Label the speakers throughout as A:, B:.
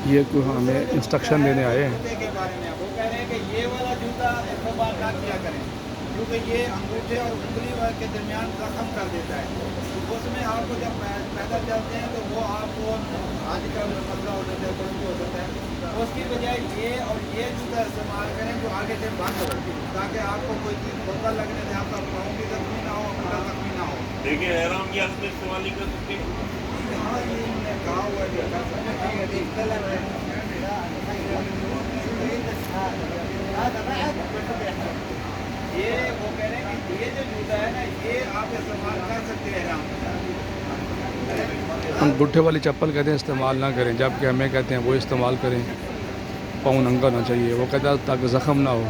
A: یہ کوئی ہمیں انسٹرکشن دینے آئے ہیں.
B: جوتے کے بارے میں وہ کہہ رہے ہیں کہ یہ والا جوتا استعمال نہ کیا کریں کیونکہ یہ انگوٹھے اور انگلی کے درمیان زخم کر دیتا ہے. اس میں آپ کو جب پیدل چلتے ہیں تو وہ آپ کو آج کل مسئلہ ہو جاتا ہے کچھ بھی ہو سکتا ہے. اس کی بجائے یہ اور یہ جوتا استعمال کریں جو آگے سے بند ہو تاکہ آپ کو کوئی چیز دھوکہ لگنے سے آپ کا پاؤں بھی زخمی نہ ہو اپنا زخمی نہ ہو.
C: دیکھیں احرام کی حالت میں استعمال نہیں کر سکتے.
B: ہاں یہ انہوں نے کہا ہوا ہے کر سکتے ہیں. یہ وہ کہہ رہے ہیں کہ یہ جو جوتا ہے نا یہ آپ استعمال کر سکتے ہیں احرام.
A: انگوٹھے والی چپل کہتے ہیں استعمال نہ کریں، جبکہ ہمیں کہتے ہیں وہ استعمال کریں. پاؤں ننگا ہونا چاہیے، وہ کہتا ہے تاکہ زخم نہ ہو.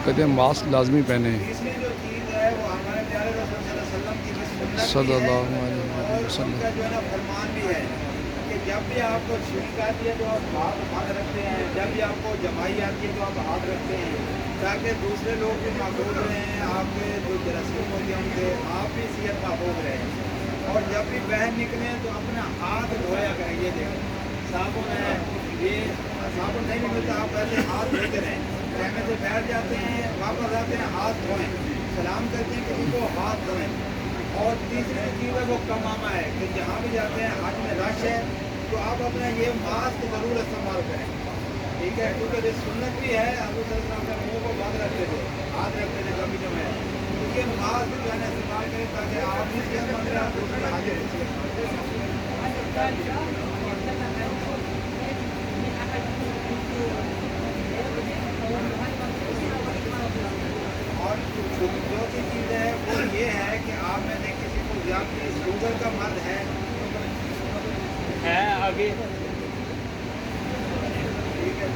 A: کہتے ہیں ماسک لازمی پہنیں.
B: تیسری جو چیز ہے وہ ہمارے پیارے رسول صلی اللہ علیہ وسلم کی سنت
A: صلی
B: بھی ہے
A: اللہ علیہ
B: اور ان
A: وسلم.
B: کا جو ہے نا فرمان بھی ہے کہ جب بھی آپ کو چھینک آتی ہے تو آپ ہاتھ رکھتے ہیں، جب بھی آپ کو جمائی آتی ہے تو آپ ہاتھ رکھتے ہیں تاکہ دوسرے لوگ بھی محفوظ رہیں، آپ کے جو جراثیم ہوتے ہیں ان سے آپ بھی صحت محفوظ رہیں. اور جب بھی باہر نکلیں تو اپنا ہاتھ دھویا کریں. یہ دیکھیں صابن ہے، یہ صابن نہیں ملتا آپ پہلے ہاتھ دھوتے رہیں. کہنے سے بیٹھ جاتے ہیں واپس آتے ہیں ہاتھ دھوئیں، سلام کرتے ہیں کسی کو ہاتھ دھوئیں. اور تیسری چیز ہے وہ کمامہ ہے کہ جہاں بھی جاتے ہیں حج میں رش ہے تو آپ اپنا یہ ماسک ضرور استعمال کریں. ٹھیک ہے کیونکہ یہ سنت بھی ہے. حضور صلی اللہ علیہ وسلم اپنے منہ کو بند رکھتے تھے، ہاتھ رکھتے تھے کبھی جو ہے کیونکہ ماسک جو ہے نا استعمال کریں تاکہ آپ بھی صحت مند رہیں اور دوسرے حاضر اور جو سی چیز ہے وہ یہ ہے کہ آپ میں نے کسی کو زیادتی شوگر کا مرض ہے
C: آگے
B: ٹھیک ہے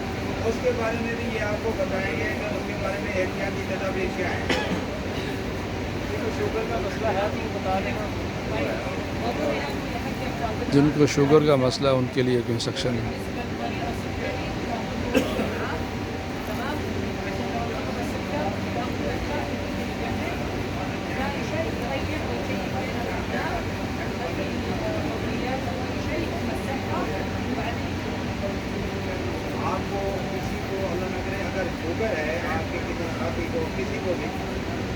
B: اس کے بارے میں بھی یہ آپ کو بتائیں گے کہ اس کے بارے میں احتیاطی تدابیر کیا ہے. شوگر کا مسئلہ ہے تو بتا دیں گا.
A: جن کو شوگر کا مسئلہ ہے ان کے لیے کوئی انسٹرکشن ہے.
B: آپ کو کسی کو اللہ نہ کرے اگر شوگر ہے آپ کے کسی ساتھی کو کسی کو بھی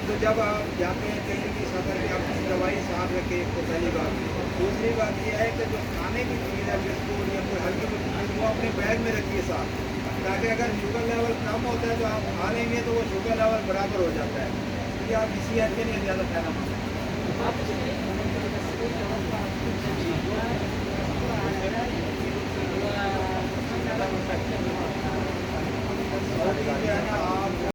B: تو جب آپ جاتے ہیں کہیں بھی سفر میں آپ کی دوائی ساتھ رکھیں. ایک تو پہلی بات. دوسری بات یہ ہے کہ جو کھانے کی چیز ہے بسکٹ یا کوئی ہلکی پھلکی چیز وہ اپنے بیگ میں رکھیے ساتھ تاکہ اگر شوگر لیول کم ہوتا ہے تو آپ کھا لیں گے تو وہ شوگر لیول برابر ہو جاتا ہے. کیونکہ آپ کسی حد کے لیے زیادہ فائدہ مند ہیں. اور جو ہے نا